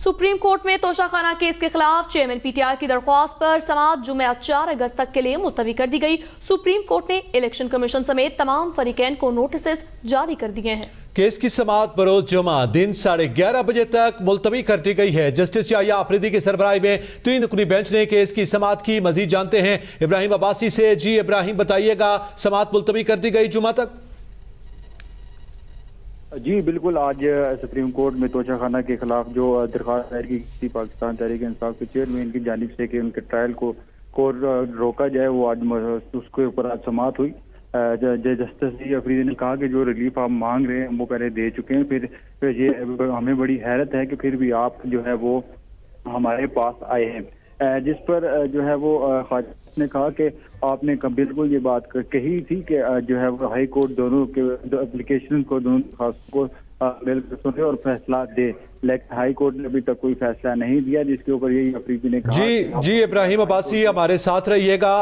Supreme court में Toshakhana case के खिलाफ चेयरमैन पीटीआई की दरख्वास्त पर समाअत जुमे 4 अगस्त तक के लिए मुलतवी कर दी गई। सुप्रीम कोर्ट ने इलेक्शन कमीशन समेत तमाम फरीकैन को नोटिस जारी कर दिए हैं। केस की समाअत बरोज जुमा दिन 11:30 बजे तक मुलतवी कर दी गई है। जस्टिस याया आफरीदी की सरबराही में 3 रुकनी बेंच ने केस की समाअत की। मजीद जानते हैं इब्राहिम अब्बासी से। जी इब्राहिम, बताइएगा, समाअत मुलतवी कर दी गई जुमा तक? जी बिल्कुल, आज सुप्रीम कोर्ट में तोशाखाना के खिलाफ जो दरख्वास्त दायर की थी पाकिस्तान तहरीक इंसाफ के चेयरमैन की जानिब से कि उनके ट्रायल को रोका जाए, वो आज उसके ऊपर आज समाअत हुई। जस्टिस अफरीदी ने कहा कि जो रिलीफ आप मांग रहे हैं वो पहले दे चुके हैं, फिर ये हमें बड़ी हैरत है कि फिर भी आप जो है वो हमारे पास आए हैं। जिस पर जो है वो खाजा ने कहा कि आपने बिल्कुल ये बात कही थी कि जो है वो हाई कोर्ट दोनों के एप्लीकेशन को, दोनों दरख्वास्तों को बिल्कुल सुने और फैसला दे, लेकिन हाई कोर्ट ने अभी तक कोई फैसला नहीं दिया, जिसके ऊपर यही अफरीदी ने कहा। जी इब्राहिम अब्बासी, हमारे साथ रहिएगा।